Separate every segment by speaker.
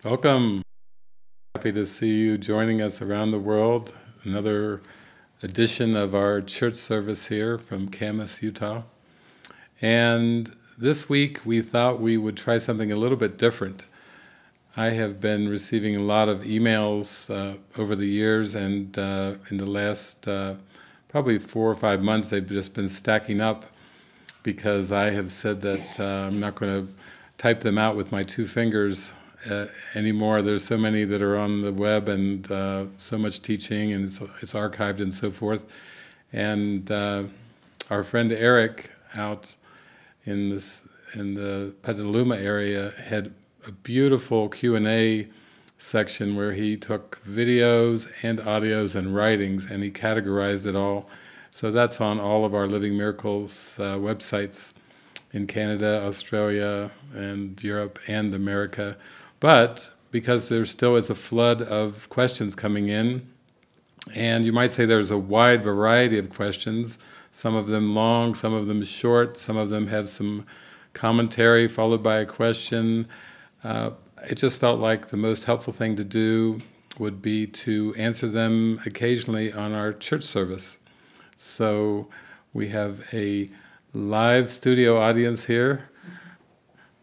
Speaker 1: Welcome. Happy to see you joining us around the world. Another edition of our church service here from Camas, Utah. And this week we thought we would try something a little bit different. I have been receiving a lot of emails over the years, and in the last probably 4 or 5 months they've just been stacking up because I have said that I'm not going to type them out with my 2 fingers anymore. There's so many that are on the web, and so much teaching, and it's archived and so forth. And our friend Eric out in the Petaluma area had a beautiful Q&A section where he took videos and audios and writings, and he categorized it all. So that's on all of our Living Miracles websites in Canada, Australia, and Europe, and America. But because there still is a flood of questions coming in, and you might say there's a wide variety of questions, some of them long, some of them short, some of them have some commentary followed by a question. It just felt like the most helpful thing to do would be to answer them occasionally on our church service. So we have a live studio audience here.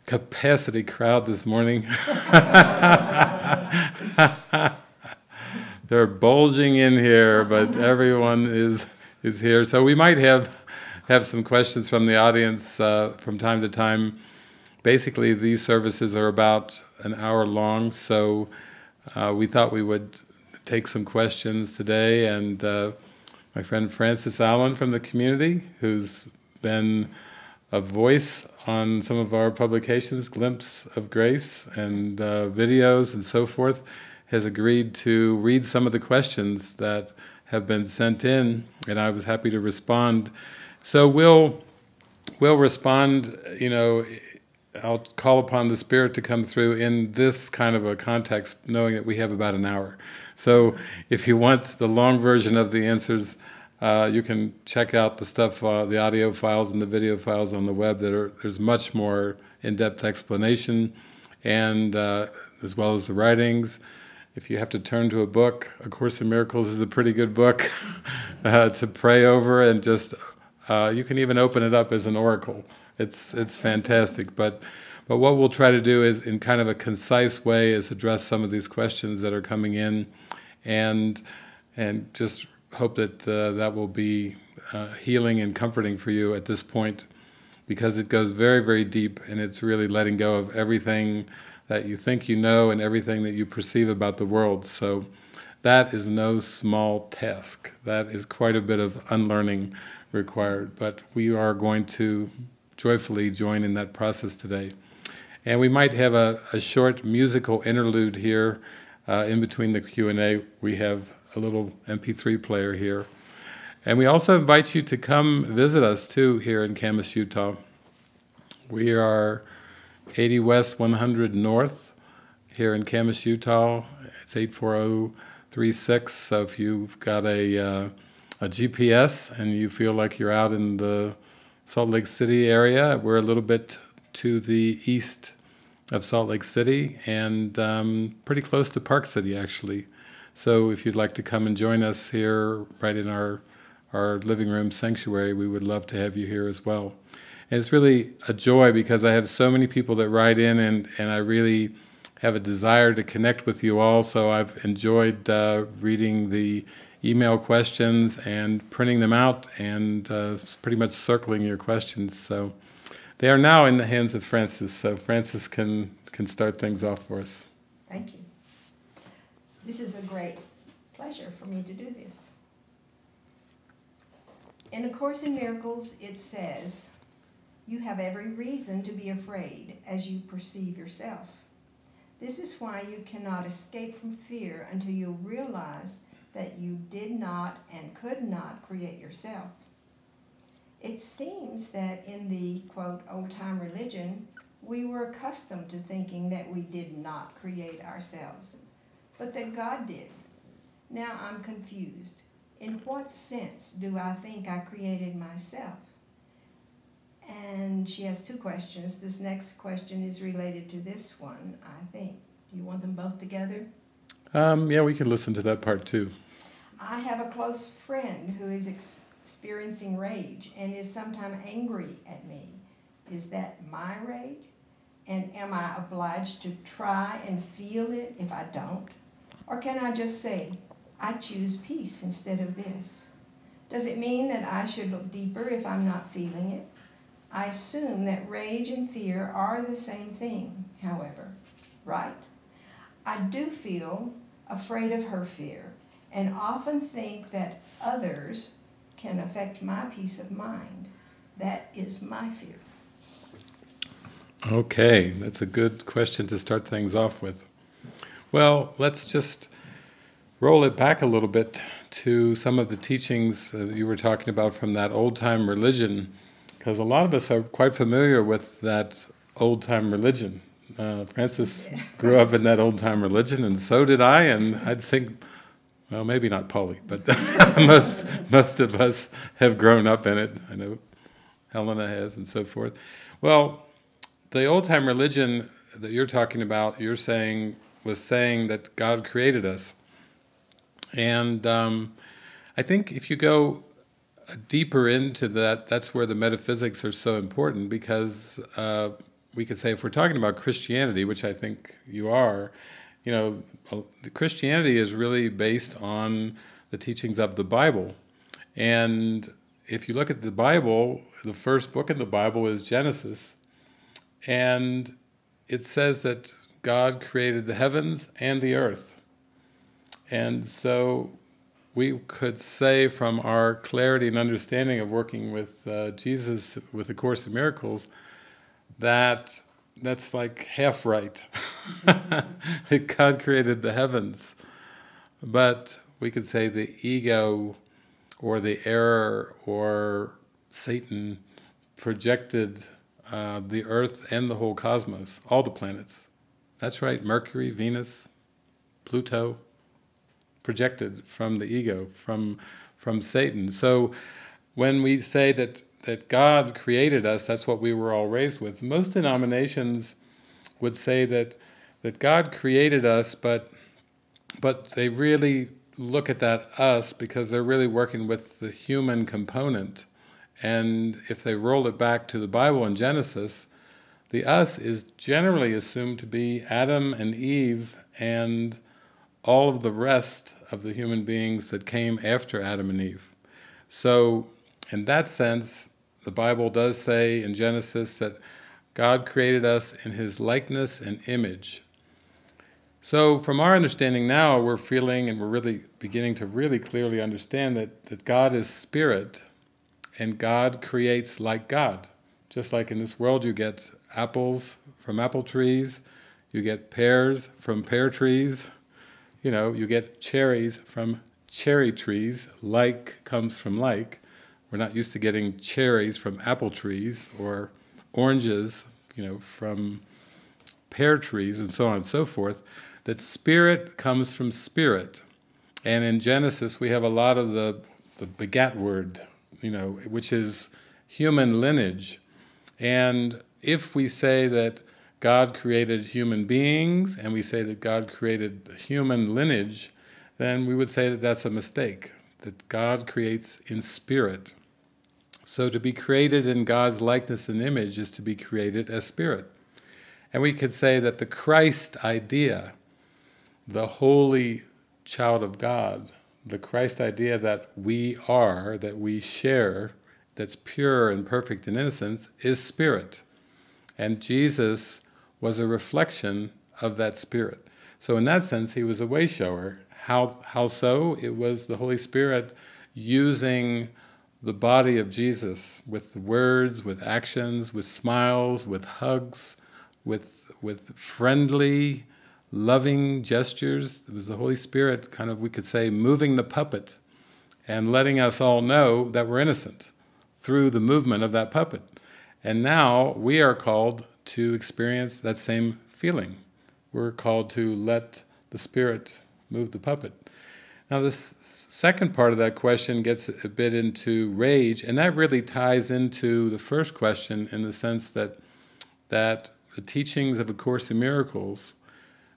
Speaker 1: Capacity crowd this morning. They're bulging in here, but everyone is here. So we might have some questions from the audience from time to time. Basically, these services are about an hour long, so we thought we would take some questions today. And my friend Francis Allen from the community, who's been a voice on some of our publications, Glimpse of Grace, and videos and so forth, has agreed to read some of the questions that have been sent in, and I was happy to respond. So we'll respond, I'll call upon the Spirit to come through in this kind of a context, knowing that we have about an hour. So if you want the long version of the answers, you can check out the stuff, the audio files and the video files on the web. There's much more in-depth explanation, and as well as the writings. If you have to turn to a book, A Course in Miracles is a pretty good book to pray over, and just you can even open it up as an oracle. It's fantastic. But what we'll try to do is, in kind of a concise way, is address some of these questions that are coming in, and just hope that that will be healing and comforting for you at this point, because it goes very, very deep, and it's really letting go of everything that you think you know and everything that you perceive about the world. So that is no small task. That is quite a bit of unlearning required, but we are going to joyfully join in that process today. And we might have a short musical interlude here in between the Q&A. We have a little MP3 player here. And we also invite you to come visit us too here in Camas, Utah. We are 80 West 100 North here in Camas, Utah. It's 84036. So if you've got a GPS and you feel like you're out in the Salt Lake City area, we're a little bit to the east of Salt Lake City, and pretty close to Park City actually. So if you'd like to come and join us here right in our living room sanctuary, we would love to have you here as well. And it's really a joy because I have so many people that write in, and I really have a desire to connect with you all. So I've enjoyed reading the email questions and printing them out and pretty much circling your questions. So they are now in the hands of Francis. So Francis can start things off for us.
Speaker 2: Thank you. This is a great pleasure for me to do this. In A Course in Miracles, it says, "You have every reason to be afraid as you perceive yourself. This is why you cannot escape from fear until you realize that you did not and could not create yourself." It seems that in the, quote, old-time religion, we were accustomed to thinking that we did not create ourselves, but that God did. Now I'm confused. In what sense do I think I created myself? And she has 2 questions. This next question is related to this one, I think. Do you want them both together?
Speaker 1: Yeah, we can listen to that part too.
Speaker 2: I have a close friend who is experiencing rage and is sometimes angry at me. Is that my rage? And am I obliged to try and feel it if I don't? Or can I just say, I choose peace instead of this? Does it mean that I should look deeper if I'm not feeling it? I assume that rage and fear are the same thing, however, right? I do feel afraid of her fear and often think that others can affect my peace of mind. That is my fear.
Speaker 1: Okay, that's a good question to start things off with. Well, let's just roll it back a little bit to some of the teachings you were talking about from that old-time religion, because a lot of us are quite familiar with that old-time religion. Francis grew up in that old-time religion, and so did I, and I'd think, well, maybe not Polly, but most of us have grown up in it. I know Helena has, and so forth. Well, the old-time religion that you're talking about, you're saying, was saying that God created us. And I think if you go deeper into that, that's where the metaphysics are so important, because we could say if we're talking about Christianity, which I think you are, you know, Christianity is really based on the teachings of the Bible. And if you look at the Bible, the first book in the Bible is Genesis. And it says that God created the heavens and the earth. And so we could say from our clarity and understanding of working with Jesus, with A Course in Miracles, that that's like half right. That God created the heavens. But we could say the ego or the error or Satan projected the earth and the whole cosmos, all the planets. That's right, Mercury, Venus, Pluto, projected from the ego, from Satan. So when we say that God created us, that's what we were all raised with. Most denominations would say that God created us, but they really look at that us because they're really working with the human component. And if they roll it back to the Bible in Genesis, the us is generally assumed to be Adam and Eve and all of the rest of the human beings that came after Adam and Eve. So, in that sense, the Bible does say in Genesis that God created us in His likeness and image. So, from our understanding now, we're feeling and we're really beginning to really clearly understand that God is spirit, and God creates like God. Just like in this world you get apples from apple trees, you get pears from pear trees, you know, you get cherries from cherry trees, like comes from like. We're not used to getting cherries from apple trees or oranges, you know, from pear trees and so on and so forth. That spirit comes from spirit. And in Genesis we have a lot of the begat word, you know, which is human lineage. And if we say that God created human beings and we say that God created human lineage, then we would say that that's a mistake, that God creates in spirit. So to be created in God's likeness and image is to be created as spirit. And we could say that the Christ idea, the holy child of God, the Christ idea that we are, that we share, that's pure and perfect in innocence, is spirit. And Jesus was a reflection of that spirit. So in that sense, he was a way shower. How so? It was the Holy Spirit using the body of Jesus with words, with actions, with smiles, with hugs, with friendly, loving gestures. It was the Holy Spirit kind of, we could say, moving the puppet and letting us all know that we're innocent through the movement of that puppet. And now we are called to experience that same feeling. We're called to let the Spirit move the puppet. Now this second part of that question gets a bit into rage, and that really ties into the first question in the sense that the teachings of A Course in Miracles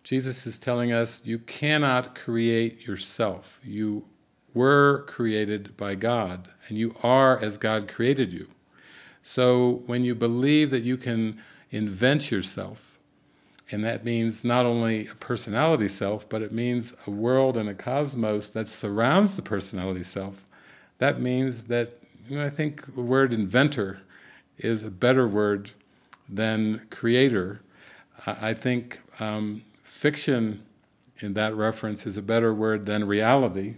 Speaker 1: Jesus is telling us you cannot create yourself. You were created by God, and you are as God created you. So when you believe that you can invent yourself, and that means not only a personality self, but it means a world and a cosmos that surrounds the personality self, that means that, I think the word inventor is a better word than creator. I think fiction in that reference is a better word than reality.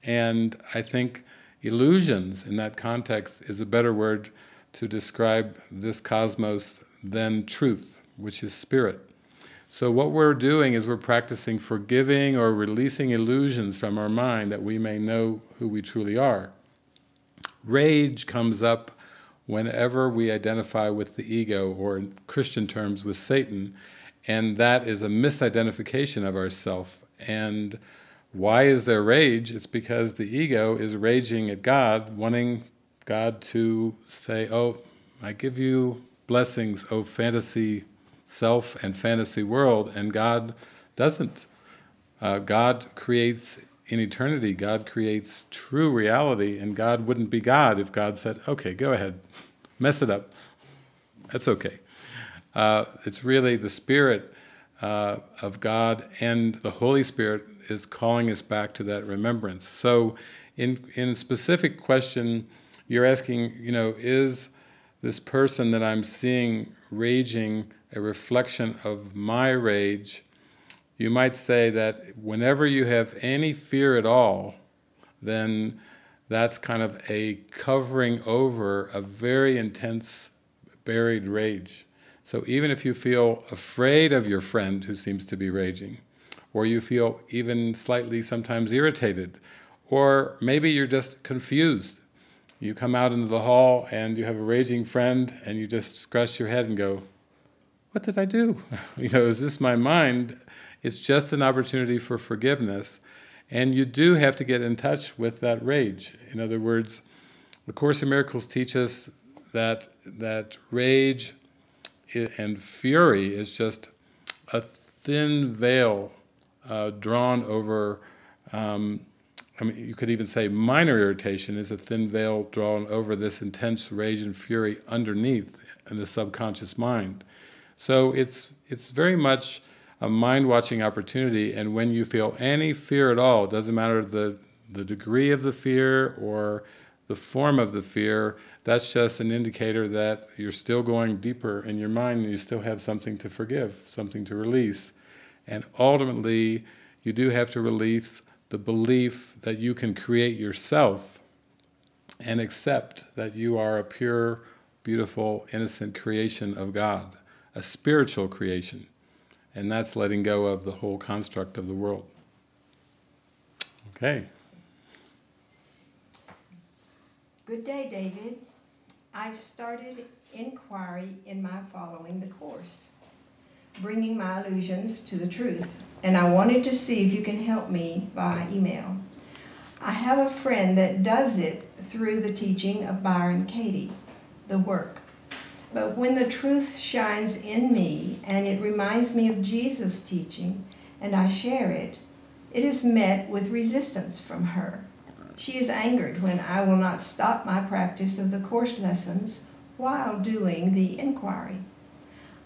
Speaker 1: And I think illusions in that context is a better word to describe this cosmos than truth, which is spirit. So what we're doing is we're practicing forgiving or releasing illusions from our mind that we may know who we truly are. Rage comes up whenever we identify with the ego, or in Christian terms with Satan, and that is a misidentification of ourself. And why is there rage? It's because the ego is raging at God, wanting God to say, oh, I give you blessings, oh fantasy self and fantasy world, and God doesn't. God creates in eternity, God creates true reality, and God wouldn't be God if God said, okay, go ahead, mess it up, that's okay. It's really the Spirit of God, and the Holy Spirit is calling us back to that remembrance. So in a specific question, you're asking, is this person that I'm seeing raging a reflection of my rage? You might say that whenever you have any fear at all, then that's kind of a covering over a very intense buried rage. So even if you feel afraid of your friend who seems to be raging, or you feel even slightly sometimes irritated, or maybe you're just confused. You come out into the hall and you have a raging friend and you just scratch your head and go, what did I do? Is this my mind? It's just an opportunity for forgiveness, and you do have to get in touch with that rage. In other words, the Course in Miracles teach us that rage and fury is just a thin veil drawn over, you could even say minor irritation is a thin veil drawn over this intense rage and fury underneath in the subconscious mind. So it's very much a mind-watching opportunity, and when you feel any fear at all, it doesn't matter the degree of the fear or the form of the fear, that's just an indicator that you're still going deeper in your mind and you still have something to forgive, something to release. And ultimately, you do have to release the belief that you can create yourself and accept that you are a pure, beautiful, innocent creation of God, a spiritual creation. And that's letting go of the whole construct of the world. Okay.
Speaker 2: Good day, David. I've started inquiry in my following the Course, bringing my illusions to the truth, and I wanted to see if you can help me by email. I have a friend that does it through the teaching of Byron Katie, the work. But when the truth shines in me and it reminds me of Jesus' teaching and I share it, it is met with resistance from her. She is angered when I will not stop my practice of the Course lessons while doing the inquiry.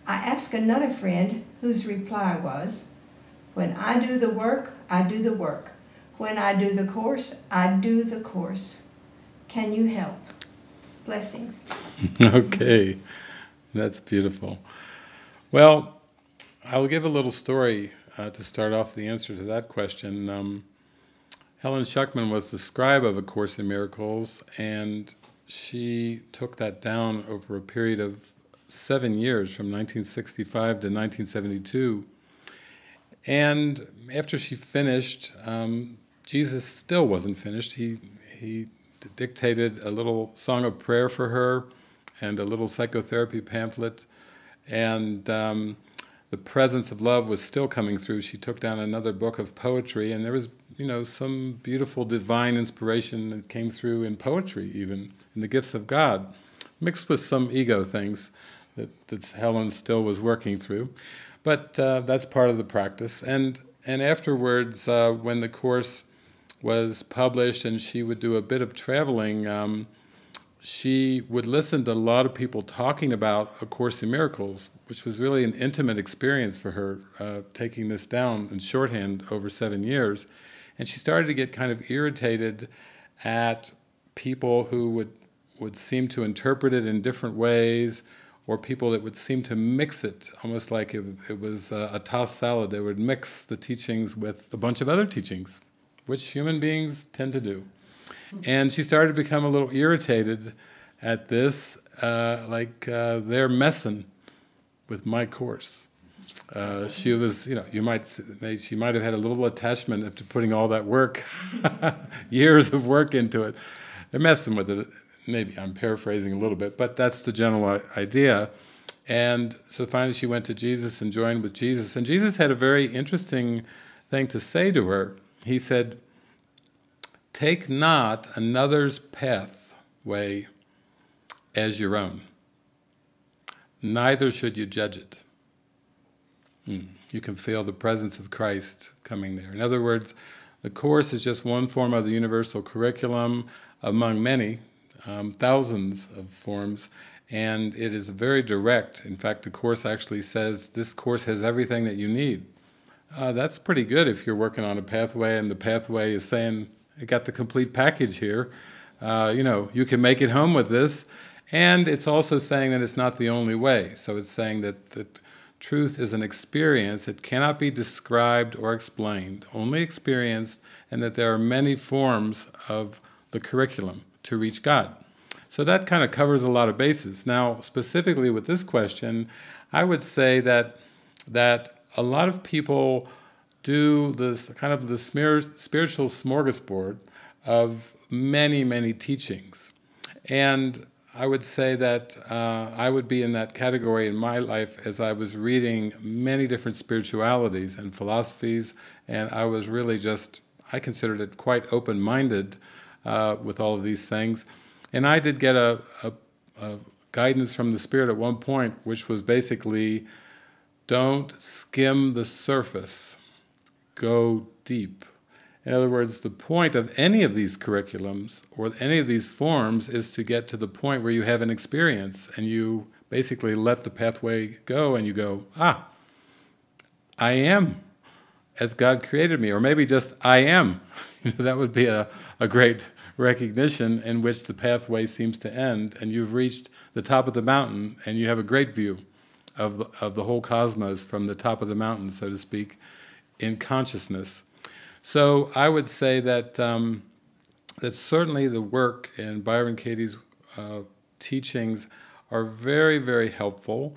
Speaker 2: I asked another friend whose reply was, when I do the work, I do the work. When I do the Course, I do the Course. Can you help? Blessings.
Speaker 1: Okay, that's beautiful. Well, I'll give a little story to start off the answer to that question. Helen Schuckman was the scribe of A Course in Miracles, and she took that down over a period of 7 years, from 1965 to 1972. And after she finished, Jesus still wasn't finished. He dictated a little song of prayer for her and a little psychotherapy pamphlet, and the presence of love was still coming through. She took down another book of poetry, and there was, some beautiful divine inspiration that came through in poetry, even in the gifts of God, mixed with some ego things that Helen still was working through. But that's part of the practice. And afterwards, when the Course was published and she would do a bit of traveling, she would listen to a lot of people talking about A Course in Miracles, which was really an intimate experience for her, taking this down in shorthand over 7 years. And she started to get kind of irritated at people who would seem to interpret it in different ways, or people that would seem to mix it, almost like it was a tossed salad. They would mix the teachings with a bunch of other teachings, which human beings tend to do. And she started to become a little irritated at this, they're messing with my Course. She was, you might say, she might have had a little attachment after putting all that work, years of work into it. They're messing with it. Maybe I'm paraphrasing a little bit, but that's the general idea. And so finally she went to Jesus and joined with Jesus. And Jesus had a very interesting thing to say to her. He said, "Take not another's pathway as your own. Neither should you judge it." You can feel the presence of Christ coming there. In other words, the Course is just one form of the universal curriculum among many, thousands of forms, and it is very direct. In fact, the Course actually says, this Course has everything that you need. That's pretty good if you're working on a pathway and the pathway is saying, "I got the complete package here. You can make it home with this." And it's also saying that it's not the only way. So it's saying that truth is an experience. It cannot be described or explained, only experienced, and that there are many forms of the curriculum to reach God. So that kind of covers a lot of bases. Now, specifically with this question, I would say that a lot of people do this kind of the spiritual smorgasbord of many, many teachings. And I would say that I would be in that category in my life as I was reading many different spiritualities and philosophies, and I was really I considered it quite open-minded with all of these things. And I did get a guidance from the Spirit at one point, which was basically, don't skim the surface, go deep. In other words, the point of any of these curriculums or any of these forms is to get to the point where you have an experience and you basically let the pathway go and you go, I am as God created me, or maybe just I am. That would be a great recognition in which the pathway seems to end, and you've reached the top of the mountain and you have a great view of the whole cosmos from the top of the mountain, so to speak, in consciousness. So I would say that that certainly the work in Byron Katie's teachings are very, very helpful,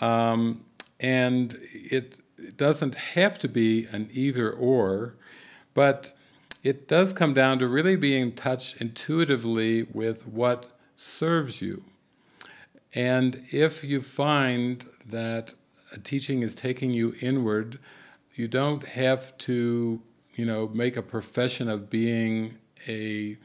Speaker 1: and it doesn't have to be an either-or, but it does come down to really being in touch intuitively with what serves you. And if you find that a teaching is taking you inward, you don't have to, make a profession of being a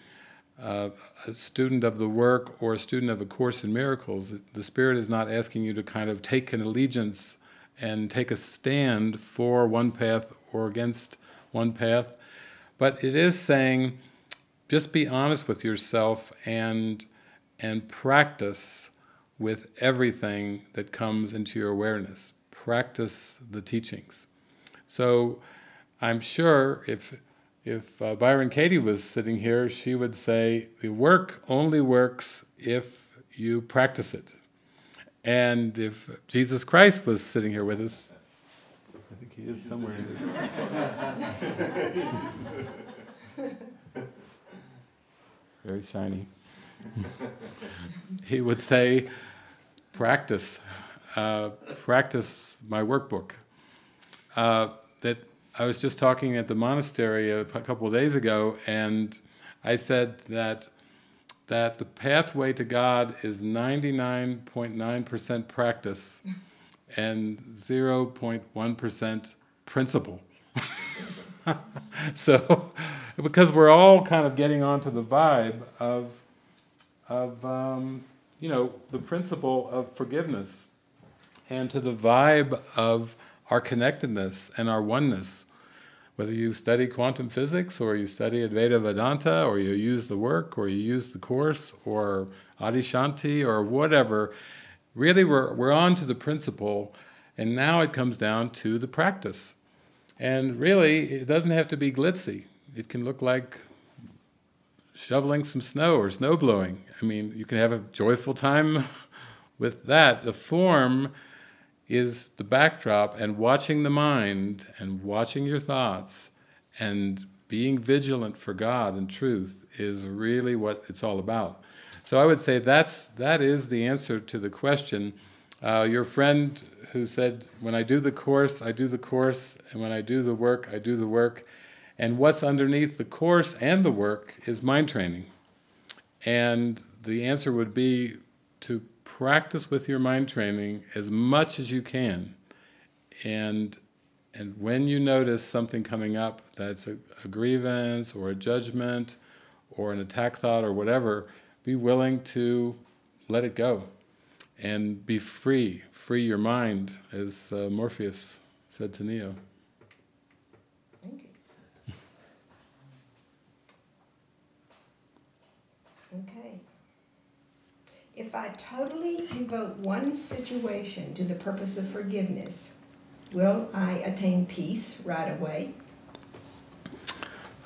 Speaker 1: student of the work or a student of A Course in Miracles. The Spirit is not asking you to kind of take an allegiance and take a stand for one path or against one path, but it is saying, just be honest with yourself and practice with everything that comes into your awareness. Practice the teachings. So I'm sure if Byron Katie was sitting here, she would say, the work only works if you practice it. And if Jesus Christ was sitting here with us, I think he is somewhere. Very shiny. He would say, practice my workbook. That I was just talking at the monastery a couple of days ago, and I said that the pathway to God is 99.9% practice and 0.1% principle. So, because we're all kind of getting onto the vibe of the principle of forgiveness, and to the vibe of our connectedness and our oneness. Whether you study quantum physics, or you study Advaita Vedanta, or you use the work, or you use the course, or Adishanti, or whatever, really we're on to the principle, and now it comes down to the practice. And really, it doesn't have to be glitzy. It can look like shoveling some snow or snow blowing. I mean, you can have a joyful time with that. The form is the backdrop, and watching the mind and watching your thoughts and being vigilant for God and truth is really what it's all about. So I would say that is the answer to the question. Your friend who said, when I do the course, I do the course, and when I do the work, I do the work. And what's underneath the course and the work is mind training. And the answer would be to practice with your mind training as much as you can. And when you notice something coming up that's a grievance or a judgment or an attack thought or whatever, be willing to let it go and be free. Free your mind, as Morpheus said to Neo.
Speaker 2: Thank you. Okay. If I totally devote one situation to the purpose of forgiveness, will I attain peace right away?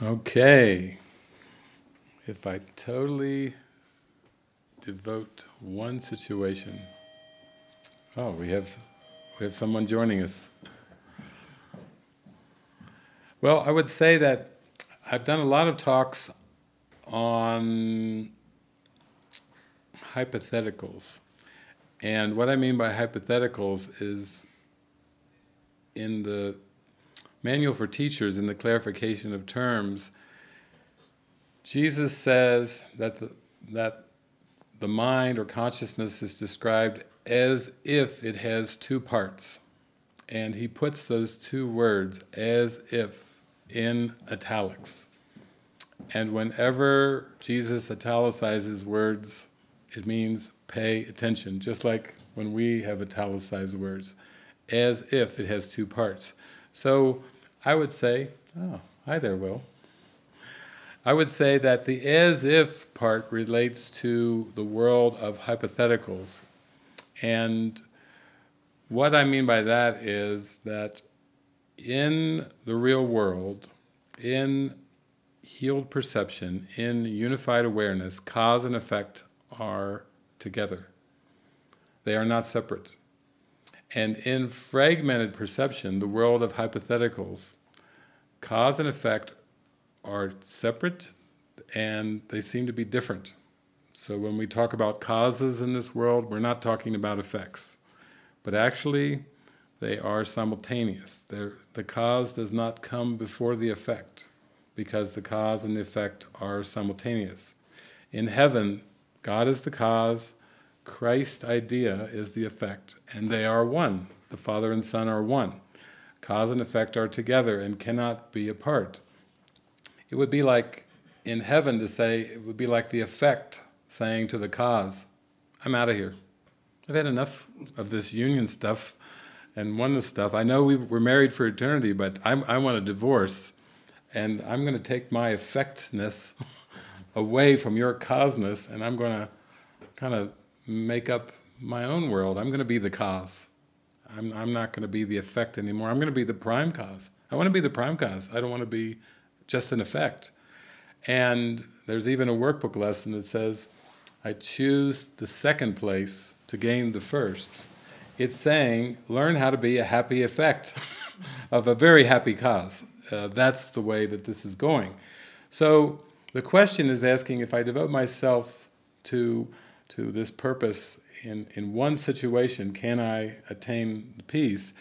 Speaker 1: Okay. If I totally devote one situation. Oh, we have someone joining us. Well, I would say that I've done a lot of talks on hypotheticals. And what I mean by hypotheticals is, in the Manual for Teachers, in the clarification of terms, Jesus says that the mind or consciousness is described as if it has two parts. And he puts those two words, as if, in italics. And whenever Jesus italicizes words, it means pay attention, just like when we have italicized words, as if it has two parts. So I would say, oh, hi there, Will. I would say that the as-if part relates to the world of hypotheticals. And what I mean by that is that in the real world, in healed perception, in unified awareness, cause and effect are together. They are not separate. And in fragmented perception, the world of hypotheticals, cause and effect are separate, and they seem to be different. So when we talk about causes in this world, we're not talking about effects. But actually, they are simultaneous. The cause does not come before the effect, because the cause and the effect are simultaneous. In heaven, God is the cause, Christ's idea is the effect, and they are one. The Father and Son are one. Cause and effect are together and cannot be apart. It would be like in heaven to say, it would be like the effect saying to the cause, I'm out of here. I've had enough of this union stuff and oneness stuff. I know we're married for eternity, but I want a divorce, and I'm going to take my effectness away from your causeness, and I'm going to kind of make up my own world. I'm going to be the cause. I'm not going to be the effect anymore. I'm going to be the prime cause. I want to be the prime cause. I don't want to be just an effect. And there's even a workbook lesson that says, I choose the second place to gain the first. It's saying, learn how to be a happy effect of a very happy cause. That's the way that this is going. So the question is asking, if I devote myself to this purpose in one situation, can I attain peace?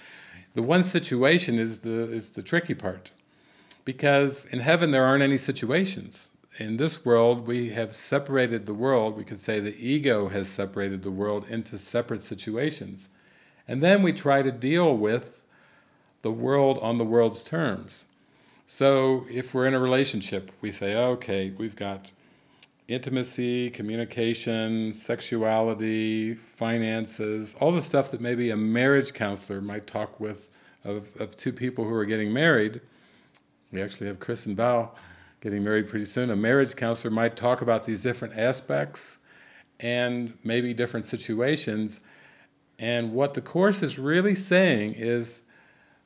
Speaker 1: The one situation is the tricky part. Because in heaven there aren't any situations. In this world we have separated the world, we could say the ego has separated the world into separate situations. And then we try to deal with the world on the world's terms. So if we're in a relationship, we say, okay, we've got intimacy, communication, sexuality, finances, all the stuff that maybe a marriage counselor might talk with of two people who are getting married. We actually have Chris and Val getting married pretty soon. A marriage counselor might talk about these different aspects and maybe different situations. And what the Course is really saying is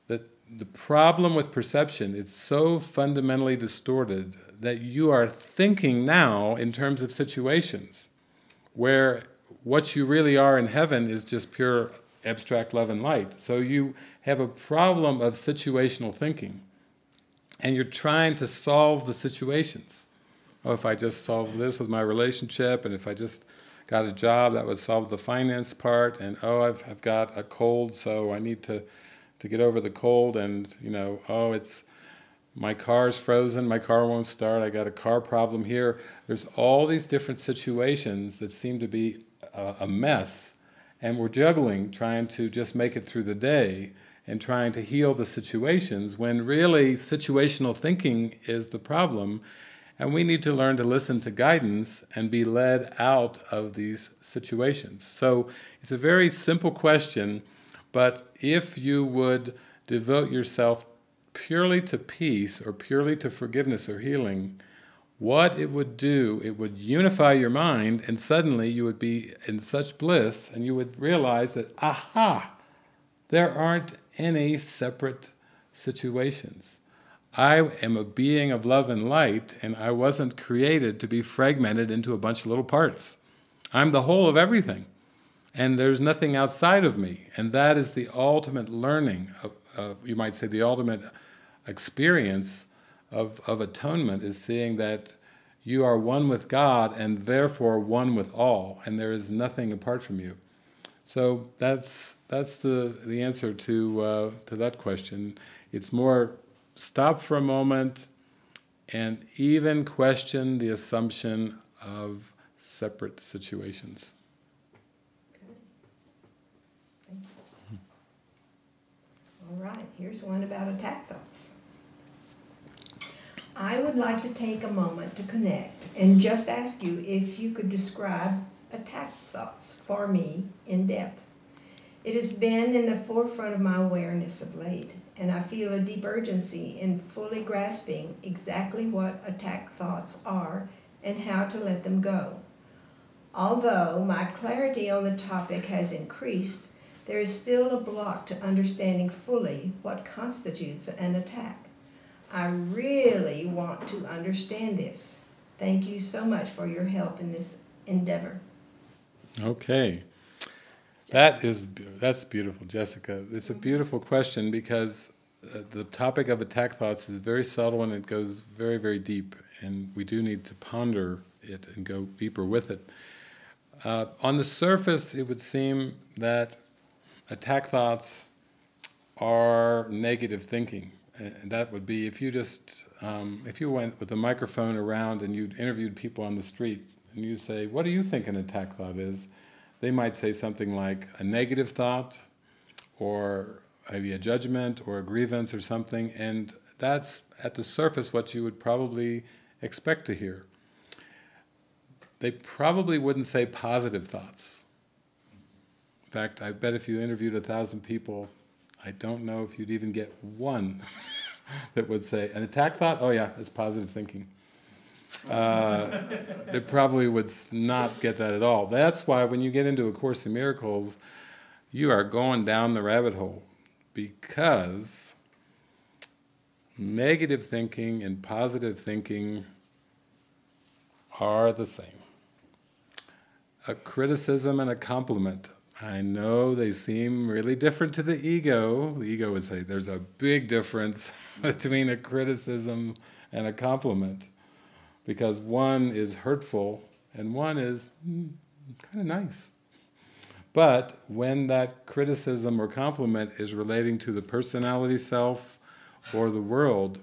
Speaker 1: that the problem with perception, it's so fundamentally distorted that you are thinking now in terms of situations where what you really are in heaven is just pure abstract love and light. So you have a problem of situational thinking, and you're trying to solve the situations. Oh, if I just solve this with my relationship, and if I just got a job, that would solve the finance part, and oh, I've got a cold, so I need to get over the cold, and oh, it's my car's frozen, my car won't start, I got a car problem here. There's all these different situations that seem to be a mess, and we're juggling, trying to just make it through the day and trying to heal the situations, when really situational thinking is the problem, and we need to learn to listen to guidance and be led out of these situations. So it's a very simple question, but if you would devote yourself purely to peace or purely to forgiveness or healing, what it would do, it would unify your mind, and suddenly you would be in such bliss, and you would realize that, aha, there aren't any separate situations. I am a being of love and light, and I wasn't created to be fragmented into a bunch of little parts. I'm the whole of everything, and there's nothing outside of me. And that is the ultimate learning, you might say the ultimate experience of atonement, is seeing that you are one with God and therefore one with all, and there is nothing apart from you. So that's the answer to that question. It's more stop for a moment and even question the assumption of separate situations.
Speaker 2: Good. Thank you. All right, here's one about attack thoughts. I would like to take a moment to connect and just ask you if you could describe attack thoughts for me in depth. It has been in the forefront of my awareness of late, and I feel a deep urgency in fully grasping exactly what attack thoughts are and how to let them go. Although my clarity on the topic has increased, there is still a block to understanding fully what constitutes an attack. I really want to understand this. Thank you so much for your help in this endeavor.
Speaker 1: Okay. That's beautiful, Jessica. It's a beautiful question because the topic of attack thoughts is very subtle and it goes very, very deep, and we do need to ponder it and go deeper with it. On the surface, it would seem that attack thoughts are negative thinking. And that would be if you went with a microphone around and you interviewed people on the street and you say, what do you think an attack thought is? They might say something like a negative thought, or maybe a judgment or a grievance or something, and that's at the surface what you would probably expect to hear. They probably wouldn't say positive thoughts. In fact, I bet if you interviewed 1,000 people, I don't know if you'd even get one that would say, an attack thought? Oh yeah, it's positive thinking. They probably would not get that at all. That's why when you get into A Course in Miracles, you are going down the rabbit hole, because negative thinking and positive thinking are the same. A criticism and a compliment. I know they seem really different to the ego. The ego would say there's a big difference between a criticism and a compliment, because one is hurtful and one is kind of nice. But when that criticism or compliment is relating to the personality self or the world,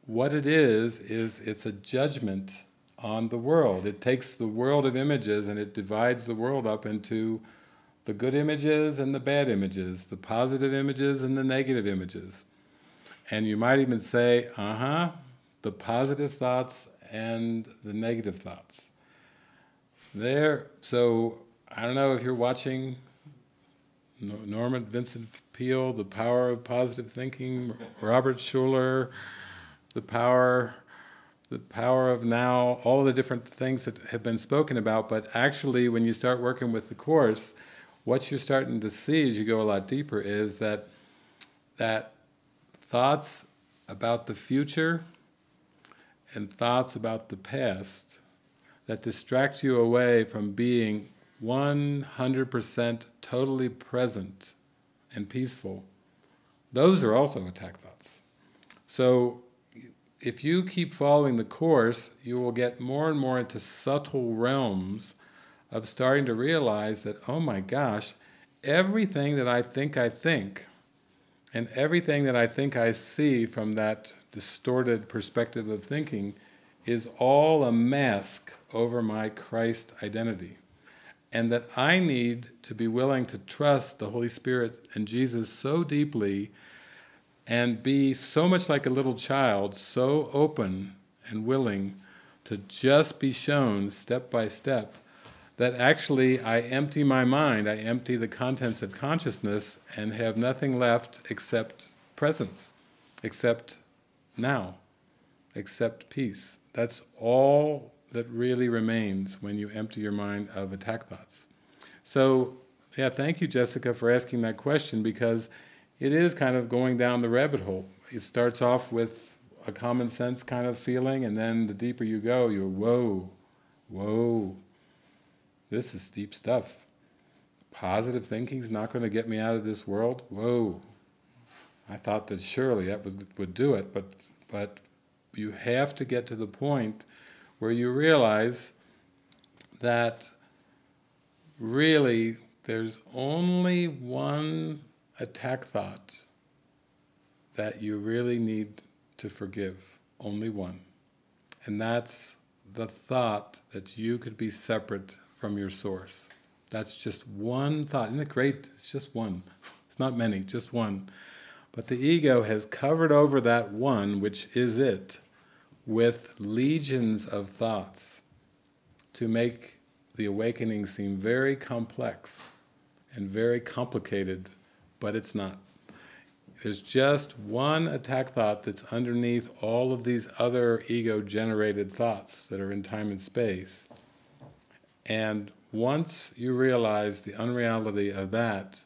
Speaker 1: what it is it's a judgment on the world. It takes the world of images and it divides the world up into the good images and the bad images, the positive images and the negative images. And you might even say, the positive thoughts and the negative thoughts. So I don't know if you're watching Norman Vincent Peale, The Power of Positive Thinking, Robert Schuller, The Power of Now, all the different things that have been spoken about. But actually, when you start working with the Course, what you're starting to see as you go a lot deeper is that thoughts about the future and thoughts about the past that distract you away from being 100% totally present and peaceful, those are also attack thoughts. So if you keep following the Course, you will get more and more into subtle realms of starting to realize that, oh my gosh, everything that I think, and everything that I think I see from that distorted perspective of thinking is all a mask over my Christ identity. And that I need to be willing to trust the Holy Spirit and Jesus so deeply and be so much like a little child, so open and willing to just be shown step by step that actually I empty my mind, I empty the contents of consciousness and have nothing left except presence, except now, except peace. That's all that really remains when you empty your mind of attack thoughts. So, yeah, thank you, Jessica, for asking that question, because it is kind of going down the rabbit hole. It starts off with a common sense kind of feeling, and then the deeper you go, you're, whoa, this is deep stuff. Positive thinking's not going to get me out of this world? Whoa. I thought that surely that would do it, but you have to get to the point where you realize that really there's only one attack thought that you really need to forgive, only one. And that's the thought that you could be separate from your source. That's just one thought. Isn't it great? It's just one. It's not many, just one. But the ego has covered over that one, which is it, with legions of thoughts to make the awakening seem very complex and very complicated, but it's not. There's just one attack thought that's underneath all of these other ego-generated thoughts that are in time and space. And once you realize the unreality of that,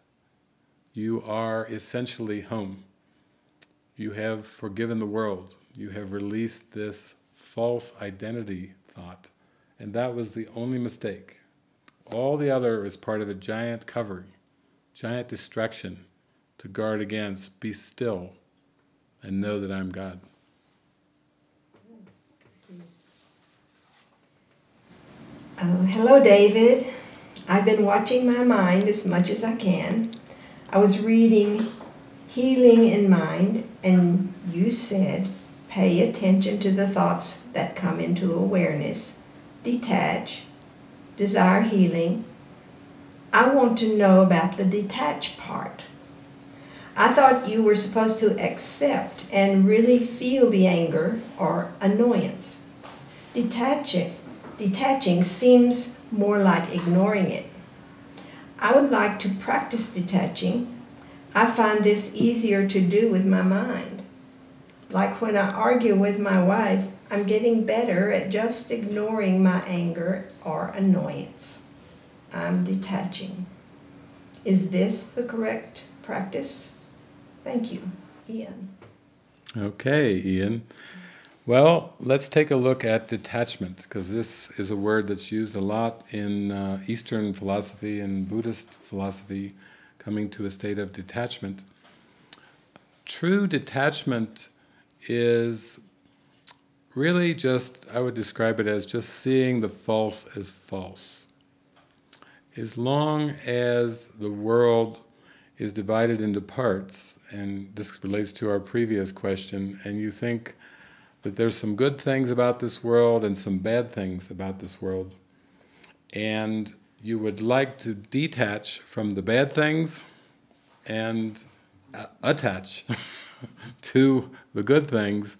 Speaker 1: you are essentially home. You have forgiven the world. You have released this false identity thought. And that was the only mistake. All the other is part of a giant covering, giant distraction to guard against. Be still and know that I'm God.
Speaker 2: Hello, David. I've been watching my mind as much as I can. I was reading Healing in Mind, and you said, pay attention to the thoughts that come into awareness, detach, desire healing. I want to know about the detach part. I thought you were supposed to accept and really feel the anger or annoyance. Detaching seems more like ignoring it. I would like to practice detaching. I find this easier to do with my mind. Like when I argue with my wife, I'm getting better at just ignoring my anger or annoyance. I'm detaching. Is this the correct practice? Thank you, Ian.
Speaker 1: Okay, Ian. Well, let's take a look at detachment, because this is a word that's used a lot in Eastern philosophy and Buddhist philosophy, coming to a state of detachment. True detachment is really just, I would describe it as just seeing the false as false. As long as the world is divided into parts, and this relates to our previous question, and you think that there's some good things about this world and some bad things about this world, and you would like to detach from the bad things and attach to the good things,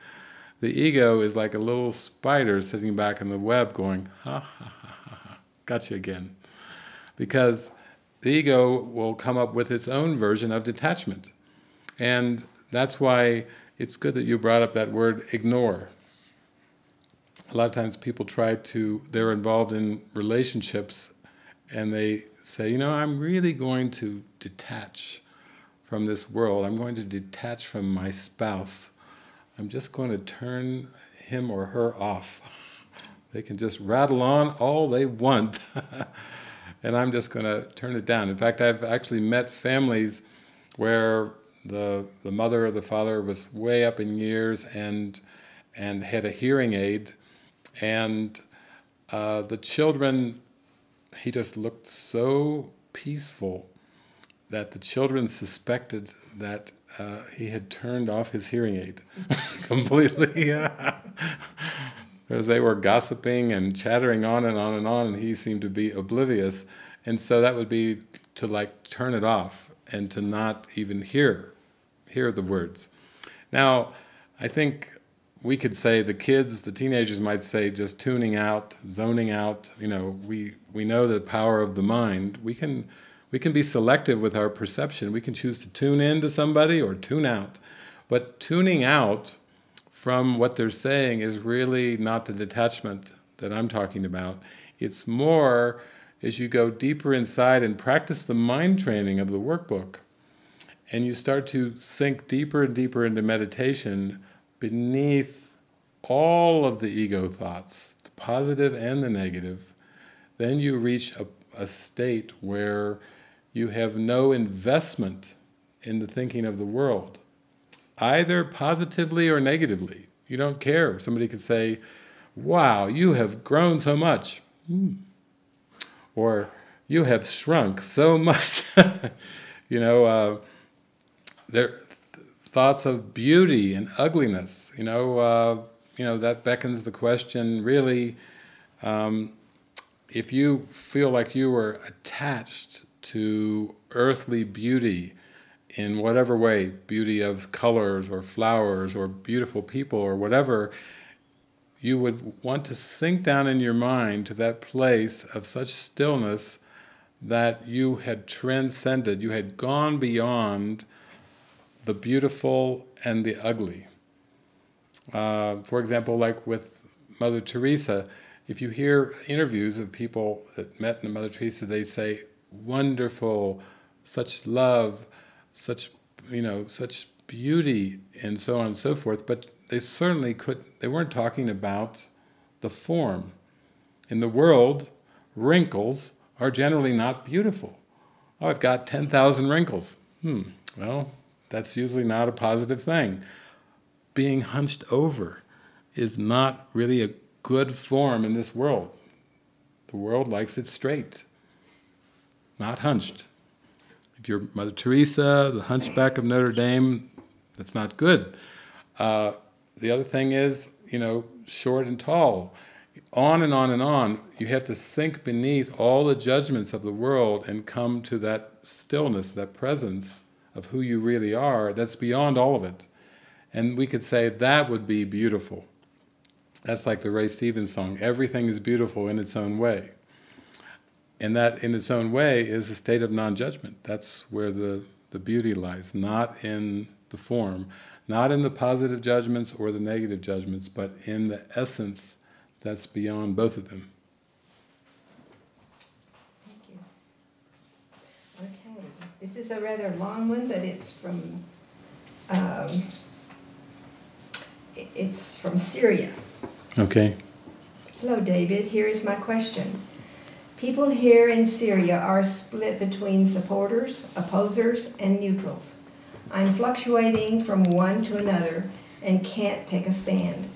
Speaker 1: the ego is like a little spider sitting back in the web going, ha ha ha ha ha, gotcha again. Because the ego will come up with its own version of detachment. And that's why it's good that you brought up that word, ignore. A lot of times people they're involved in relationships and they say, you know, I'm really going to detach from this world. I'm going to detach from my spouse. I'm just going to turn him or her off. They can just rattle on all they want. And I'm just going to turn it down. In fact, I've actually met families where the mother or the father was way up in years and had a hearing aid, and the children, he just looked so peaceful that the children suspected that he had turned off his hearing aid completely. Because they were gossiping and chattering on and on and on, and he seemed to be oblivious. And so that would be to like turn it off and to not even hear the words. Now, I think we could say the teenagers might say just tuning out, zoning out. You know, we know the power of the mind. We can be selective with our perception. We can choose to tune in to somebody or tune out. But tuning out from what they're saying is really not the detachment that I'm talking about. It's more as you go deeper inside and practice the mind training of the workbook, and you start to sink deeper and deeper into meditation beneath all of the ego thoughts, the positive and the negative, then you reach a state where you have no investment in the thinking of the world, either positively or negatively. You don't care. Somebody could say, wow, you have grown so much. Or you have shrunk so much. You know, thoughts of beauty and ugliness, that beckons the question, really, if you feel like you were attached to earthly beauty in whatever way, beauty of colors or flowers or beautiful people or whatever, you would want to sink down in your mind to that place of such stillness that you had transcended, you had gone beyond the beautiful and the ugly. For example, like with Mother Teresa, if you hear interviews of people that met Mother Teresa, they say, wonderful, such love, such beauty, and so on and so forth, but they weren't talking about the form. In the world, wrinkles are generally not beautiful. Oh, I've got 10,000 wrinkles. Well, that's usually not a positive thing. Being hunched over is not really a good form in this world. The world likes it straight, not hunched. If you're Mother Teresa, the Hunchback of Notre Dame, that's not good. The other thing is, short and tall. On and on and on. You have to sink beneath all the judgments of the world and come to that stillness, that presence of who you really are, that's beyond all of it. And we could say that would be beautiful. That's like the Ray Stevens song, everything is beautiful in its own way. And that in its own way is a state of non-judgment. That's where the beauty lies, not in the form, not in the positive judgments or the negative judgments, but in the essence that's beyond both of them.
Speaker 2: Thank you. Okay, this is a rather long one, but it's from Syria.
Speaker 1: Okay.
Speaker 2: Hello, David. Here is my question. People here in Syria are split between supporters, opposers, and neutrals. I'm fluctuating from one to another and can't take a stand.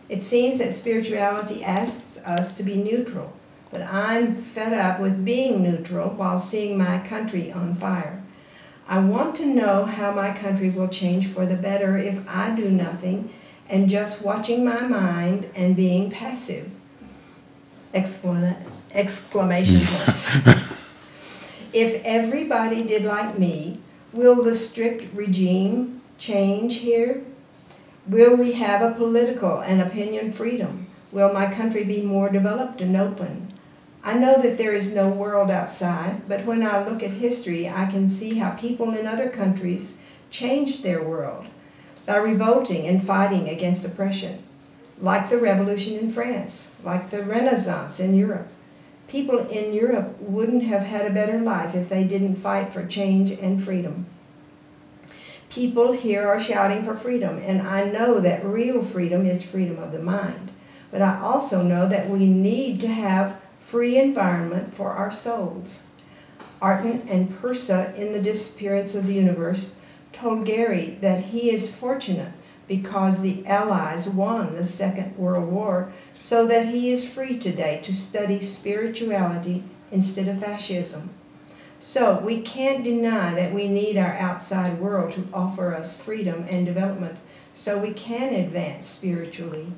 Speaker 2: It seems that spirituality asks us to be neutral, but I'm fed up with being neutral while seeing my country on fire. I want to know how my country will change for the better if I do nothing and just watching my mind and being passive. Exclamation points. If everybody did like me, will the strict regime change here? Will we have a political and opinion freedom? Will my country be more developed and open? I know that there is no world outside, but when I look at history, I can see how people in other countries changed their world by revolting and fighting against oppression, like the Revolution in France, like the Renaissance in Europe. People in Europe wouldn't have had a better life if they didn't fight for change and freedom. People here are shouting for freedom, and I know that real freedom is freedom of the mind. But I also know that we need to have free environment for our souls. Arten and Persa, in The Disappearance of the Universe, told Gary that he is fortunate because the Allies won the Second World War, so that he is free today to study spirituality instead of fascism. So we can't deny that we need our outside world to offer us freedom and development so we can advance spiritually.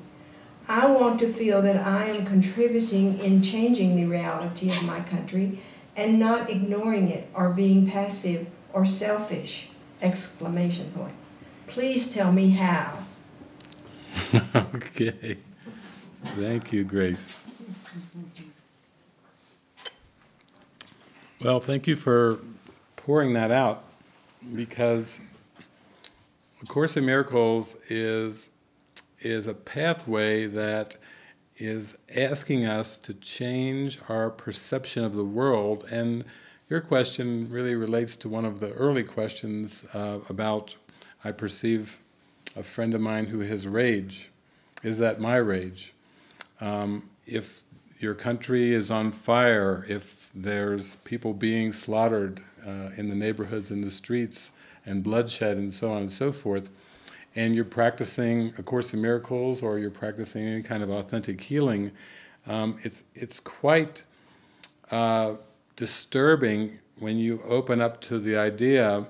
Speaker 2: I want to feel that I am contributing in changing the reality of my country and not ignoring it or being passive or selfish! Exclamation point. Please tell me how.
Speaker 1: Okay. Thank you, Grace. Well, thank you for pouring that out, because A Course in Miracles is a pathway that is asking us to change our perception of the world. And your question really relates to one of the early questions about, I perceive a friend of mine who has rage. Is that my rage? If your country is on fire, if there's people being slaughtered in the neighborhoods, in the streets, and bloodshed and so on and so forth, and you're practicing A Course in Miracles or you're practicing any kind of authentic healing, it's quite disturbing when you open up to the idea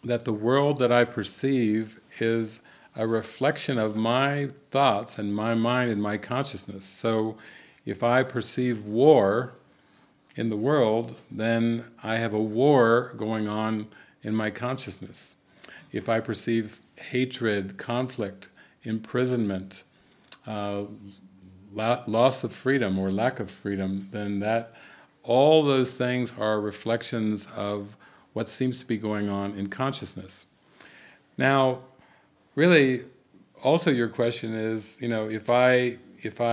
Speaker 1: that the world that I perceive is a reflection of my thoughts and my mind and my consciousness. So if I perceive war in the world, then I have a war going on in my consciousness. If I perceive hatred, conflict, imprisonment, loss of freedom or lack of freedom, then all those things are reflections of what seems to be going on in consciousness. Now, really, also your question is, if I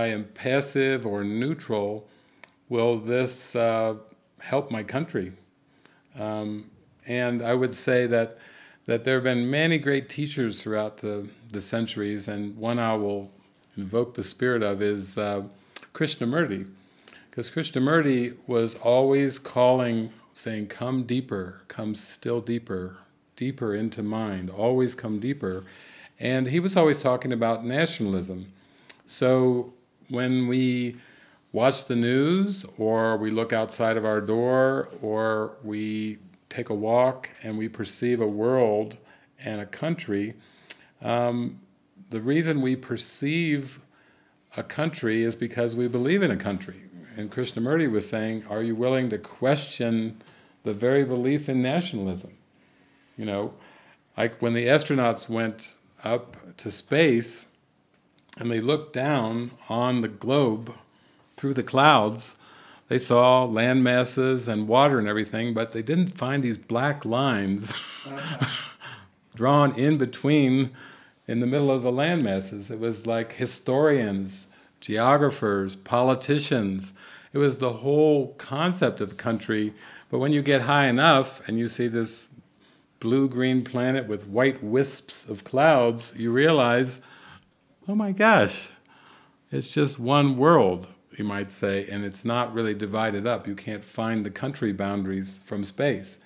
Speaker 1: am passive or neutral, will this help my country? And I would say that there have been many great teachers throughout the centuries, and one I will invoke the spirit of is Krishnamurti. Because Krishnamurti was always calling, saying, come deeper, come still deeper, deeper into mind, always come deeper. And he was always talking about nationalism. So when we watch the news, or we look outside of our door, or we take a walk and we perceive a world and a country, the reason we perceive a country is because we believe in a country. And Krishnamurti was saying, are you willing to question the very belief in nationalism? Like when the astronauts went up to space and they looked down on the globe through the clouds, they saw land masses and water and everything, but they didn't find these black lines drawn in between, in the middle of the land masses. It was like historians, geographers, politicians. It was the whole concept of country. But when you get high enough and you see this blue-green planet with white wisps of clouds, you realize, oh my gosh, it's just one world, you might say, and it's not really divided up. You can't find the country boundaries from space.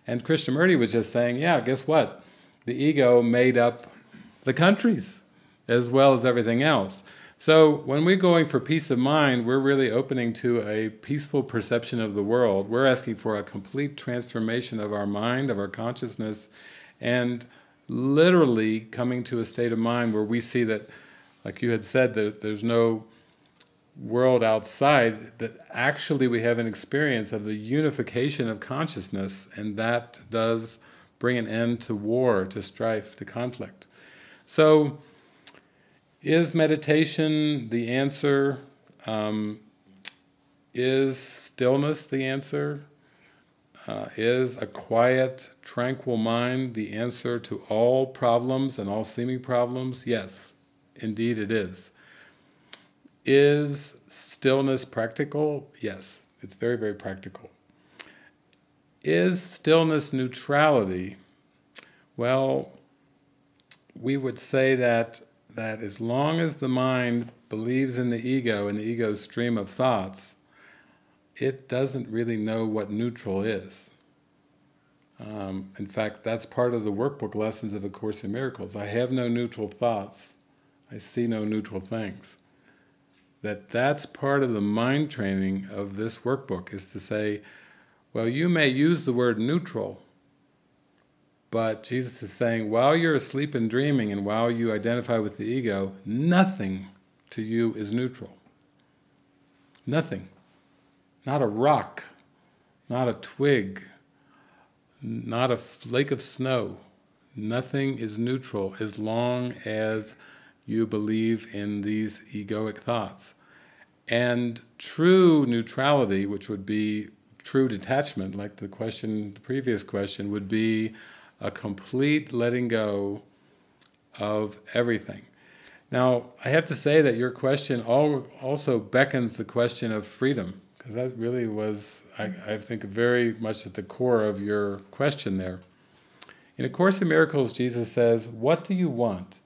Speaker 1: And Krishnamurti was just saying, yeah, guess what? The ego made up the countries as well as everything else. So when we're going for peace of mind, we're really opening to a peaceful perception of the world. We're asking for a complete transformation of our mind, of our consciousness, and literally coming to a state of mind where we see that, like you had said, there's no world outside, that actually we have an experience of the unification of consciousness, and that does bring an end to war, to strife, to conflict. So, is meditation the answer? Is stillness the answer? Is a quiet, tranquil mind the answer to all problems and all seeming problems? Yes, indeed it is. Is stillness practical? Yes, it's very, very practical. Is stillness neutrality? Well, we would say that as long as the mind believes in the ego and the ego's stream of thoughts, it doesn't really know what neutral is. In fact, that's part of the workbook lessons of A Course in Miracles. I have no neutral thoughts. I see no neutral things. That's part of the mind training of this workbook, is to say, well, you may use the word neutral, but Jesus is saying, while you're asleep and dreaming and while you identify with the ego, nothing to you is neutral. Nothing. Not a rock, not a twig, not a flake of snow. Nothing is neutral as long as you believe in these egoic thoughts. And true neutrality, which would be true detachment, like the previous question, would be a complete letting go of everything. Now, I have to say that your question also beckons the question of freedom, because that really was, I think, very much at the core of your question there. In A Course in Miracles, Jesus says, what do you want?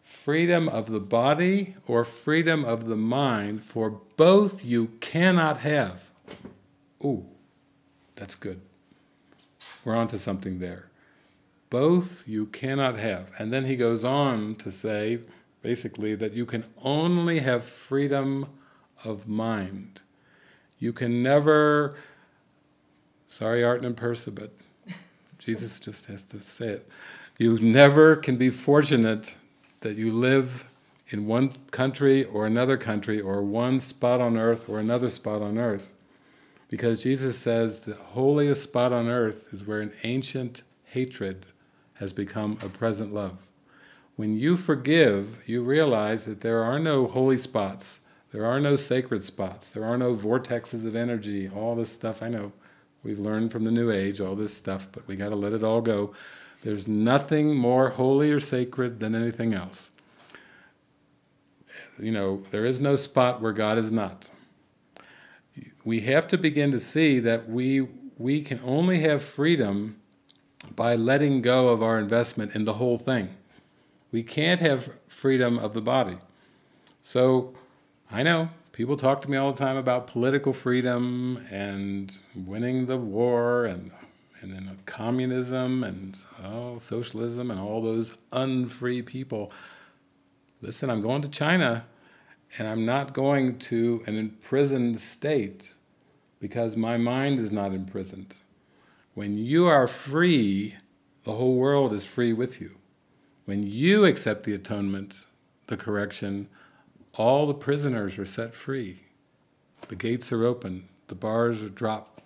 Speaker 1: Freedom of the body or freedom of the mind? For both you cannot have. Ooh, that's good. We're on to something there. Both you cannot have. And then he goes on to say, basically, that you can only have freedom of mind. You can never, sorry Arten and Persa, but Jesus just has to say it. You never can be fortunate that you live in one country or another country, or one spot on earth or another spot on earth. Because Jesus says the holiest spot on earth is where an ancient hatred has become a present love. When you forgive, you realize that there are no holy spots, there are no sacred spots, there are no vortexes of energy, all this stuff. I know we've learned from the New Age, all this stuff, but we got to let it all go. There's nothing more holy or sacred than anything else. You know, there is no spot where God is not. We have to begin to see that we can only have freedom by letting go of our investment in the whole thing. We can't have freedom of the body. So, I know, people talk to me all the time about political freedom and winning the war and then communism and socialism and all those unfree people. Listen, I'm going to China and I'm not going to an imprisoned state because my mind is not imprisoned. When you are free, the whole world is free with you. When you accept the atonement, the correction, all the prisoners are set free. The gates are open, the bars are dropped.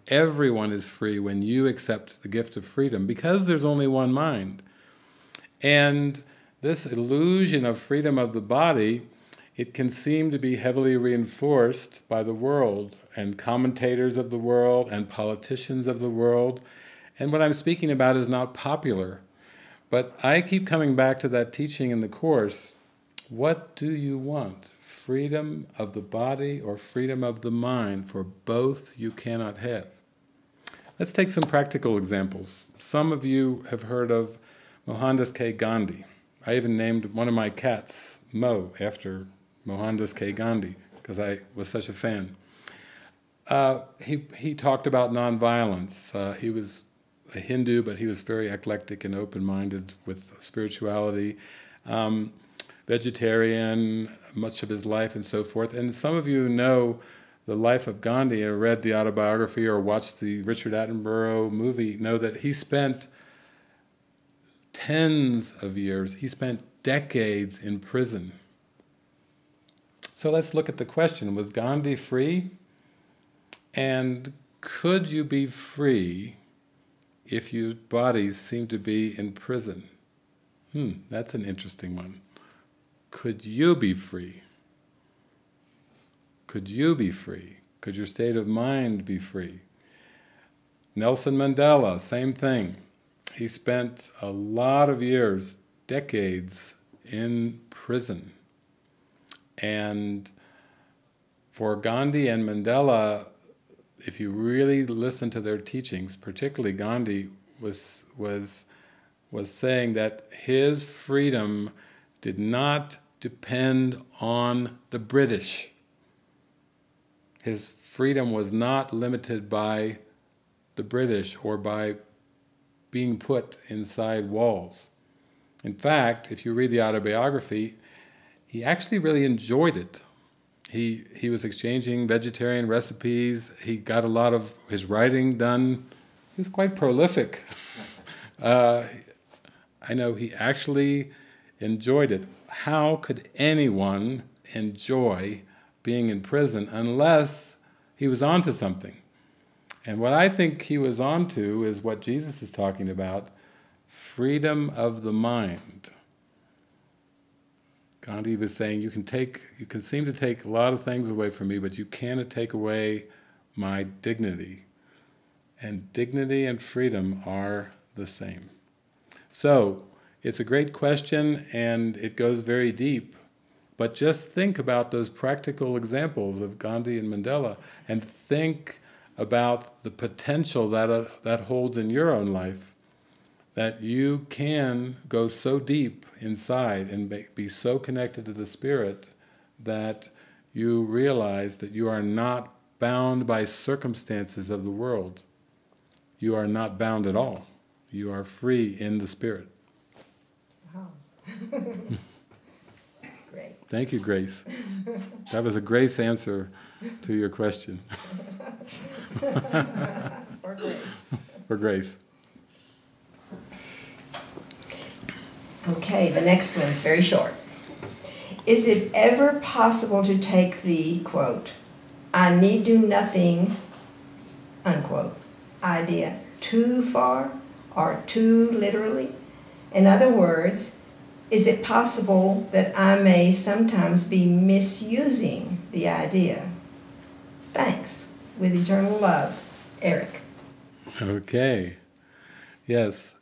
Speaker 1: Everyone is free when you accept the gift of freedom, because there's only one mind. And this illusion of freedom of the body, it can seem to be heavily reinforced by the world and commentators of the world and politicians of the world. And what I'm speaking about is not popular. But I keep coming back to that teaching in the Course. What do you want? Freedom of the body or freedom of the mind? For both you cannot have. Let's take some practical examples. Some of you have heard of Mohandas K. Gandhi. I even named one of my cats Mo after Mohandas K. Gandhi because I was such a fan. He talked about nonviolence. He was a Hindu, but he was very eclectic and open-minded with spirituality. Vegetarian, much of his life and so forth. And some of you know the life of Gandhi, or read the autobiography or watched the Richard Attenborough movie, know that he spent tens of years, he spent decades in prison. So let's look at the question, was Gandhi free? And could you be free if your bodies seem to be in prison? That's an interesting one. Could you be free? Could you be free? Could your state of mind be free? Nelson Mandela, same thing. He spent a lot of years, decades, in prison. And for Gandhi and Mandela, if you really listen to their teachings, particularly Gandhi was saying that his freedom did not depend on the British. His freedom was not limited by the British or by being put inside walls. In fact, if you read the autobiography, he actually really enjoyed it. He was exchanging vegetarian recipes. He got a lot of his writing done. He was quite prolific. I know he actually enjoyed it. How could anyone enjoy being in prison unless he was onto something? And what I think he was onto is what Jesus is talking about, freedom of the mind. Gandhi was saying, you can seem to take a lot of things away from me, but you cannot take away my dignity. And dignity and freedom are the same. So, it's a great question, and it goes very deep. But just think about those practical examples of Gandhi and Mandela, and think about the potential that holds in your own life, that you can go so deep inside and be so connected to the Spirit that you realize that you are not bound by circumstances of the world. You are not bound at all. You are free in the Spirit.
Speaker 2: Wow. Great.
Speaker 1: Thank you, Grace. That was a Grace answer to your question.
Speaker 2: For Grace.
Speaker 1: For Grace.
Speaker 2: Okay, the next one's very short. Is it ever possible to take the, quote, I need do nothing, unquote, idea too far or too literally? In other words, is it possible that I may sometimes be misusing the idea? Thanks. With eternal love, Eric.
Speaker 1: Okay. Yes.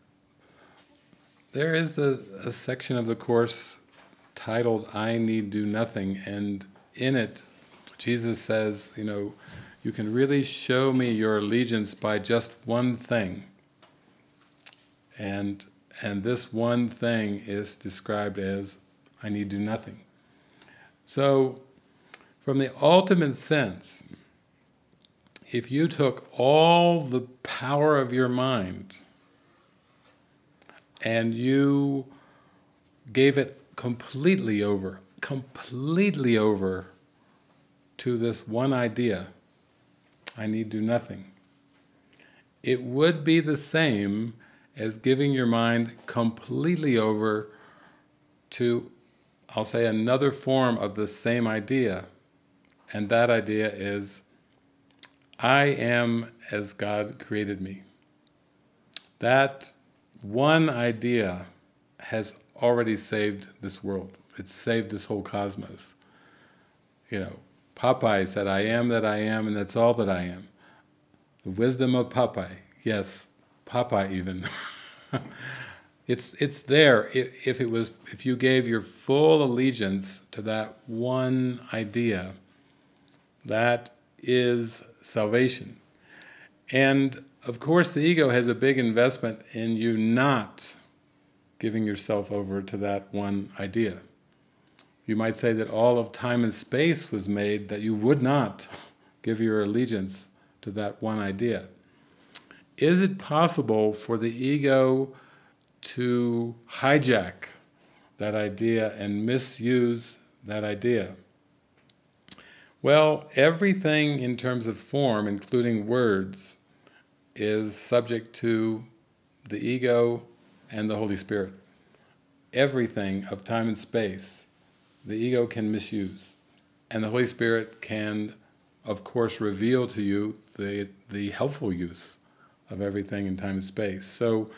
Speaker 1: There is a section of the Course titled, I Need Do Nothing, and in it, Jesus says, you can really show me your allegiance by just one thing. And this one thing is described as, I need do nothing. So, from the ultimate sense, if you took all the power of your mind and you gave it completely over to this one idea, I need do nothing, it would be the same as giving your mind completely over to, I'll say, another form of the same idea. And that idea is, I am as God created me. That one idea has already saved this world. It's saved this whole cosmos. Popeye said, I am that I am, and that's all that I am. The wisdom of Popeye. Yes, Popeye even. It's there. If you gave your full allegiance to that one idea, that is salvation. And of course the ego has a big investment in you not giving yourself over to that one idea. You might say that all of time and space was made that you would not give your allegiance to that one idea. Is it possible for the ego to hijack that idea and misuse that idea? Well, everything in terms of form, including words, is subject to the ego and the Holy Spirit. Everything of time and space, the ego can misuse. And the Holy Spirit can, of course, reveal to you the helpful use of everything in time and space. So,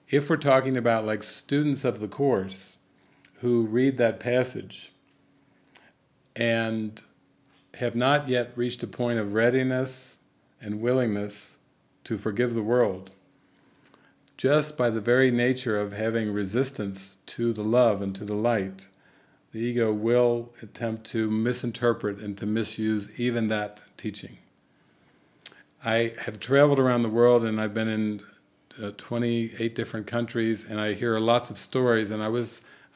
Speaker 1: if we're talking about like students of the Course who read that passage and have not yet reached a point of readiness and willingness to forgive the world. Just by the very nature of having resistance to the love and to the light, the ego will attempt to misinterpret and to misuse even that teaching. I have traveled around the world, and I've been in 28 different countries, and I hear lots of stories, and I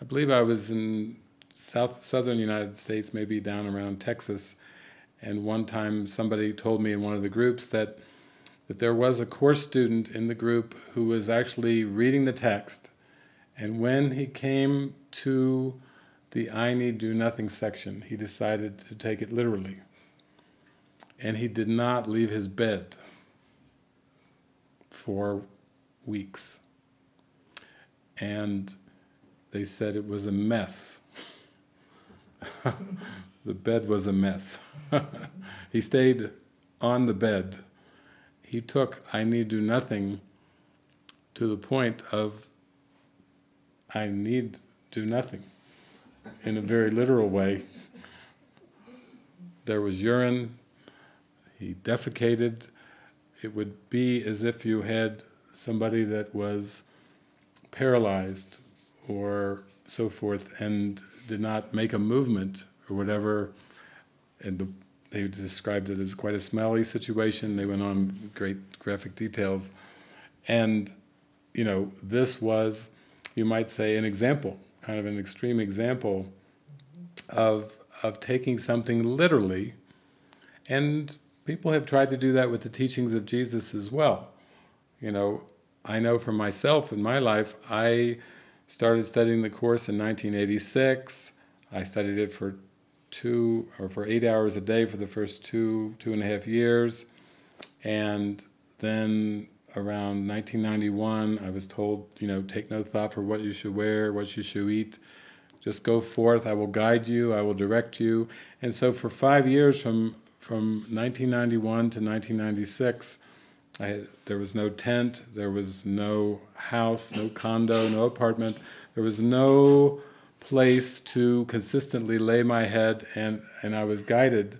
Speaker 1: believe I was in southern United States, maybe down around Texas, and one time somebody told me in one of the groups that there was a course student in the group who was actually reading the text, and when he came to the I need do nothing section, he decided to take it literally. And he did not leave his bed for weeks. And they said it was a mess. The bed was a mess. He stayed on the bed. He took I need do nothing to the point of I need do nothing, in a very literal way. There was urine, he defecated. It would be as if you had somebody that was paralyzed or so forth and did not make a movement or whatever, and they described it as quite a smelly situation. They went on great graphic details. And, you know, this was, you might say, an example, kind of an extreme example of taking something literally. And people have tried to do that with the teachings of Jesus as well. You know, I know for myself in my life, I started studying the Course in 1986. I studied it for 8 hours a day for the first two and a half years. And then around 1991, I was told, you know, take no thought for what you should wear, what you should eat. Just go forth, I will guide you, I will direct you. And so for 5 years, from 1991 to 1996, there was no tent, there was no house, no condo, no apartment. There was no place to consistently lay my head, and I was guided.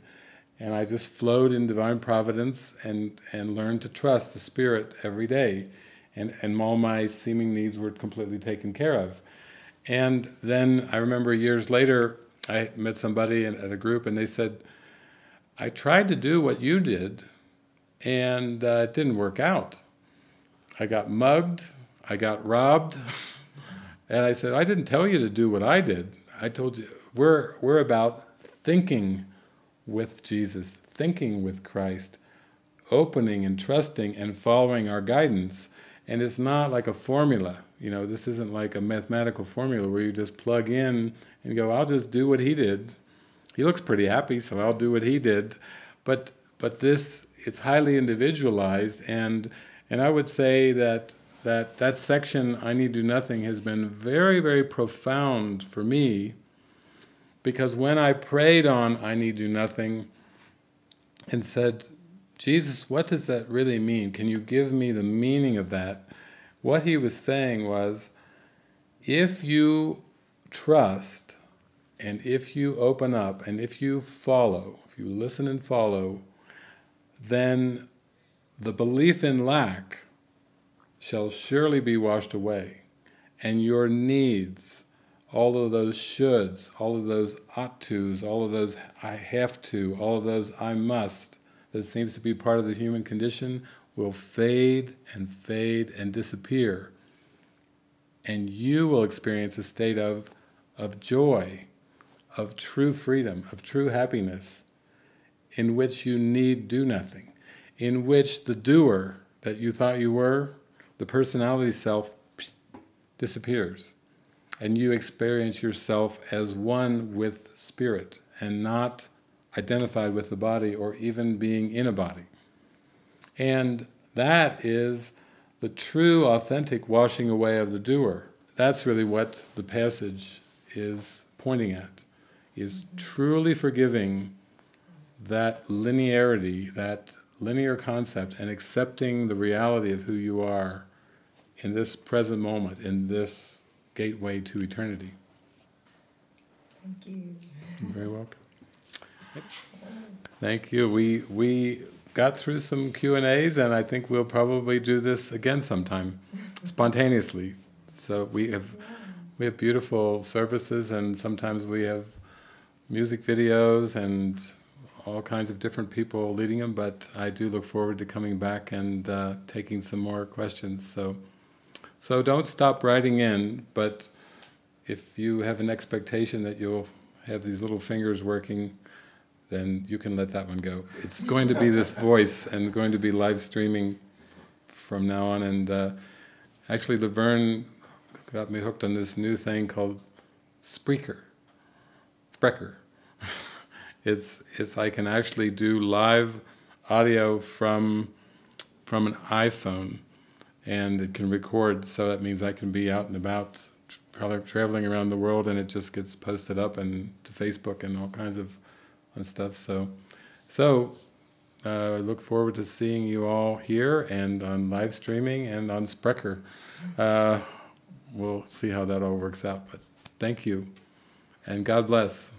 Speaker 1: And I just flowed in divine providence and learned to trust the Spirit every day. And all my seeming needs were completely taken care of. And then I remember years later, I met somebody at a group, and they said, I tried to do what you did, and it didn't work out. I got mugged, I got robbed, and I said, I didn't tell you to do what I did. I told you, we're about thinking with Jesus, thinking with Christ, opening and trusting and following our guidance. And it's not like a formula. You know, this isn't like a mathematical formula where you just plug in and go, I'll just do what he did. He looks pretty happy, so I'll do what he did. But this, it's highly individualized, and I would say that section, I Need Do Nothing, has been very, very profound for me, because when I prayed on I Need Do Nothing and said, Jesus, what does that really mean? Can you give me the meaning of that? What he was saying was, if you trust, and if you open up, and if you follow, if you listen and follow, then the belief in lack shall surely be washed away, and your needs, all of those shoulds, all of those ought tos, all of those I have to, all of those I must, that seems to be part of the human condition, will fade and disappear. And you will experience a state of joy, of true freedom, of true happiness, in which you need do nothing, in which the doer that you thought you were, the personality self, disappears. And you experience yourself as one with spirit, and not identified with the body or even being in a body. And that is the true, authentic washing away of the doer. That's really what the passage is pointing at, is truly forgiving that linearity, that linear concept, and accepting the reality of who you are in this present moment, in this gateway to eternity.
Speaker 2: Thank you.
Speaker 1: You're very welcome. Thank you. We got through some Q&As, and I think we'll probably do this again sometime, spontaneously. So we have beautiful services, and sometimes we have music videos and all kinds of different people leading them, but I do look forward to coming back and taking some more questions. So don't stop writing in, but if you have an expectation that you'll have these little fingers working, then you can let that one go. It's going to be this voice and going to be live streaming from now on. And actually Laverne got me hooked on this new thing called Spreaker. It's I can actually do live audio from an iPhone, and it can record, so that means I can be out and about traveling around the world, and it just gets posted up and to Facebook and all kinds of stuff. So I look forward to seeing you all here and on live streaming and on Spreaker. We'll see how that all works out, but thank you, and God bless.